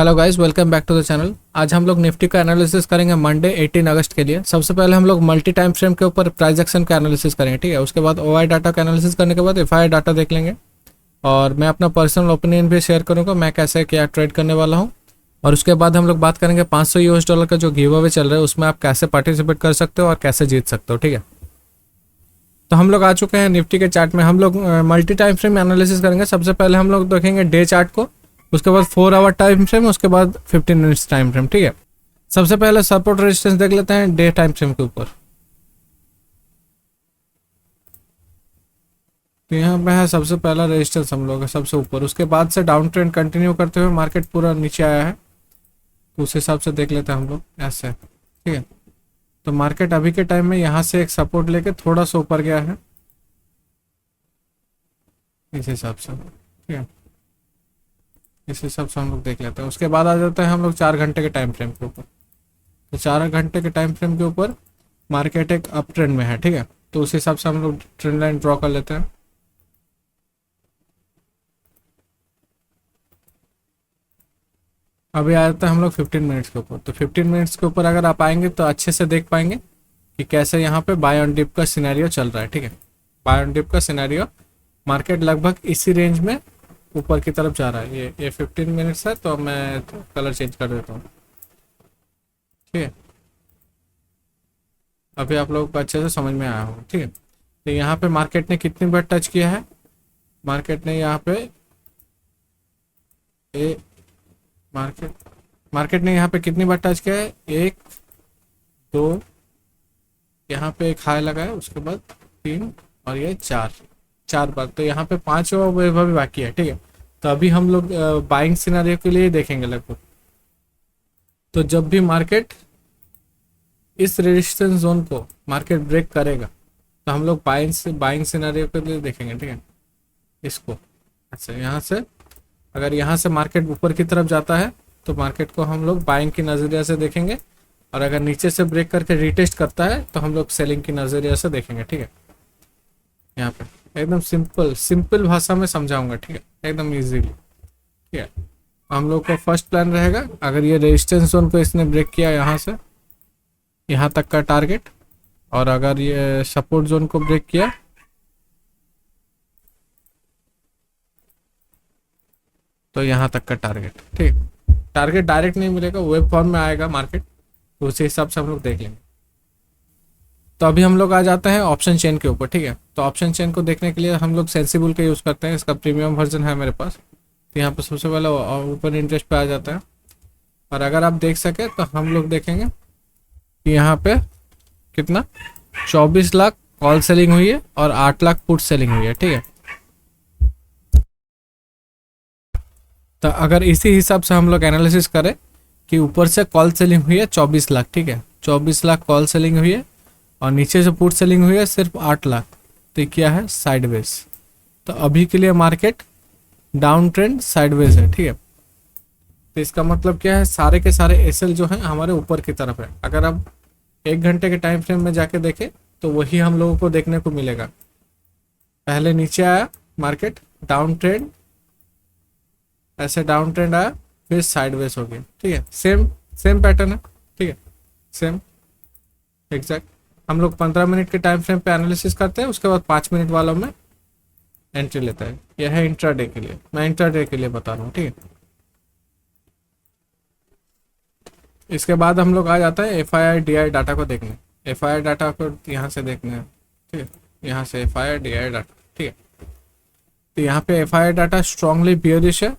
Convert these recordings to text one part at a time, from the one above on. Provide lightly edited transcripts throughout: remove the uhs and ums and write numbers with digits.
Hello guys, welcome back to the channel. आज हम लोग निफ्टी का एनालिसिस करेंगे मंडे 18 अगस्त के लिए। सबसे पहले हम लोग मल्टी टाइम फ्रेम के ऊपर प्राइस एक्शन का एनालिसिस करेंगे, ठीक है। उसके बाद ओआई डाटा का एनालिसिस करने के बाद एफआई डाटा देख लेंगे और मैं अपना पर्सनल ओपिनियन भी शेयर करूंगा, मैं कैसे क्या ट्रेड करने वाला हूँ। और उसके बाद हम लोग बात करेंगे $500 का जो गिव अवे चल रहा है उसमें आप कैसे पार्टिसिपेट कर सकते हो और कैसे जीत सकते हो, ठीक है। तो हम लोग आ चुके हैं निफ्टी के चार्ट में। हम लोग मल्टी टाइम फ्रेम एनालिसिस करेंगे। सबसे पहले हम लोग देखेंगे डे चार्ट को, उसके बाद 4 आवर टाइम फ्रेम, उसके बाद 15 मिनट्स टाइम फ्रेम, ठीक है। सबसे पहले सपोर्ट रेजिस्टेंस देख लेते हैं डे टाइम फ्रेम के ऊपर। तो यहाँ पे है सबसे पहला रेजिस्टेंस हम लोग सबसे ऊपर। उसके बाद से डाउन ट्रेंड कंटिन्यू करते हुए मार्केट पूरा नीचे आया है, तो उस हिसाब से देख लेते हैं हम लोग ऐसे, ठीक है। तो मार्केट अभी के टाइम में यहाँ से एक सपोर्ट लेके थोड़ा सा ऊपर गया है इस हिसाब से, ठीक है। इस हिसाब से हम लोग देख लेते हैं। उसके बाद आ जाते हैं हम लोग 4 घंटे के टाइम फ्रेम के ऊपर। तो 4 घंटे के टाइम फ्रेम के ऊपर मार्केट एक अप ट्रेंड में है, ठीक है। तो उस हिसाब से हम लोग ट्रेंड लाइन ड्रॉ कर लेते हैं। अभी आ जाते हैं हम लोग 15 मिनट्स के ऊपर। तो 15 मिनट्स के ऊपर अगर आप आएंगे तो अच्छे से देख पाएंगे कि कैसे यहाँ पे बाय ऑन डिप का सिनेरियो चल रहा है, ठीक है। बाय ऑन डिप का सिनेरियो, मार्केट लगभग इसी रेंज में ऊपर की तरफ जा रहा है। ये 15 मिनट्स है, तो मैं कलर चेंज कर देता हूँ, ठीक है। अभी आप लोगों को अच्छे से समझ में आया होगा, ठीक है। तो यहाँ पे मार्केट ने कितनी बार टच किया है, मार्केट ने यहाँ पे ए मार्केट ने यहाँ पे कितनी बार टच किया है, 1 2, यहाँ पे एक हाई लगा है, उसके बाद 3 और ये 4 बार। तो यहाँ पे 5 वेव भी बाकी है, ठीक है। तो अभी हम लोग बाइंग सिनेरियो के लिए देखेंगे लगभग। तो जब भी मार्केट इस रेजिस्टेंस जोन को मार्केट ब्रेक करेगा तो हम लोग बाइंग सिनेरियो के लिए देखेंगे, ठीक है। इसको अच्छा, यहाँ से अगर यहाँ से मार्केट ऊपर की तरफ जाता है तो मार्केट को हम लोग बाइंग की नज़रिया से देखेंगे, और अगर नीचे से ब्रेक करके रिटेस्ट करता है तो हम लोग सेलिंग की नज़रिया से देखेंगे, ठीक है। यहाँ पे एकदम सिंपल भाषा में समझाऊंगा, ठीक है, एकदम इजीली, ठीक है। हम लोग का फर्स्ट प्लान रहेगा, अगर ये रेजिस्टेंस जोन को इसने ब्रेक किया यहाँ से यहाँ तक का टारगेट, और अगर ये सपोर्ट जोन को ब्रेक किया तो यहाँ तक का टारगेट, ठीक। टारगेट डायरेक्ट नहीं मिलेगा, वेब फॉर्म में आएगा मार्केट, तो उसी हिसाब से हम लोग देख लेंगे। तो अभी हम लोग आ जाते हैं ऑप्शन चेन के ऊपर, ठीक है। तो ऑप्शन चेन को देखने के लिए हम लोग सेंसिबल का यूज़ करते हैं, इसका प्रीमियम वर्जन है मेरे पास। तो यहाँ पर सबसे पहले ओपन इंटरेस्ट पे आ जाता है, और अगर आप देख सके तो हम लोग देखेंगे कि यहाँ पे कितना 24 लाख कॉल सेलिंग हुई है और 8 लाख पुट सेलिंग हुई है, ठीक है। तो अगर इसी हिसाब से हम लोग एनालिसिस करें कि ऊपर से कॉल सेलिंग हुई है 24 लाख, ठीक है, 24 लाख कॉल सेलिंग हुई है, और नीचे से पुट सेलिंग हुई है सिर्फ 8 लाख, तो क्या है साइडवेज। तो अभी के लिए मार्केट डाउन ट्रेंड साइडवेज है, ठीक है। तो इसका मतलब क्या है, सारे के सारे एसएल जो है हमारे ऊपर की तरफ है। अगर आप 1 घंटे के टाइम फ्रेम में जाके देखें तो वही हम लोगों को देखने को मिलेगा। पहले नीचे आया मार्केट, डाउन ट्रेंड, ऐसे डाउन ट्रेंड आया, फिर साइडवेज हो गया, ठीक है। सेम पैटर्न है, ठीक है, सेम एग्जैक्ट। हम लोग 15 मिनट के टाइम फ्रेम पे एनालिसिस करते हैं, उसके बाद 5 मिनट वालों में एंट्री लेता है। यह है इंट्राडे के लिए, मैं इंट्राडे के लिए बता रहा हूँ, ठीक है। इसके बाद हम लोग आ जाता है एफआईआई डीआई डाटा को देखने। एफआईआई डाटा को यहाँ से देखना है, ठीक है, यहाँ से एफआईआई डीआई डाटा, ठीक है। तो यहाँ पे एफआईआई डाटा स्ट्रांगली बियरिश है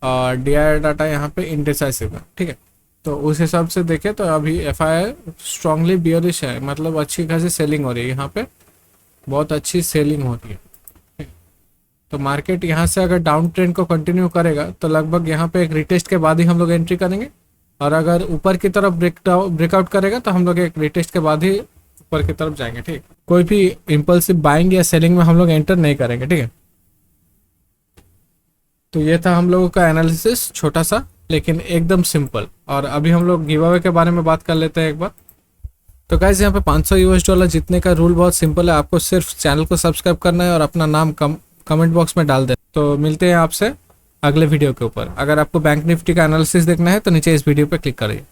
और डीआई डाटा यहाँ पे इंडिसाइसिव है, ठीक है। तो उस हिसाब से देखें तो अभी एफआईआई स्ट्रांगली बियरिश है, मतलब अच्छी खासी सेलिंग हो रही है, यहाँ पे बहुत अच्छी सेलिंग हो रही है। तो मार्केट यहाँ से अगर डाउन ट्रेंड को कंटिन्यू करेगा तो लगभग यहाँ पे एक रिटेस्ट के बाद ही हम लोग एंट्री करेंगे, और अगर ऊपर की तरफ ब्रेकआउट करेगा तो हम लोग एक रिटेस्ट के बाद ही ऊपर की तरफ जाएंगे, ठीक। कोई भी इम्पल्सिव बाइंग या सेलिंग में हम लोग एंटर नहीं करेंगे, ठीक है। तो ये था हम लोगों का एनालिसिस, छोटा सा लेकिन एकदम सिंपल। और अभी हम लोग गिव अवे के बारे में बात कर लेते हैं एक बार। तो गाइस यहाँ पे $500 जीतने का रूल बहुत सिंपल है, आपको सिर्फ चैनल को सब्सक्राइब करना है और अपना नाम कमेंट बॉक्स में डाल दें। तो मिलते हैं आपसे अगले वीडियो के ऊपर। अगर आपको बैंक निफ्टी का एनालिसिस देखना है तो नीचे इस वीडियो पे क्लिक करिए।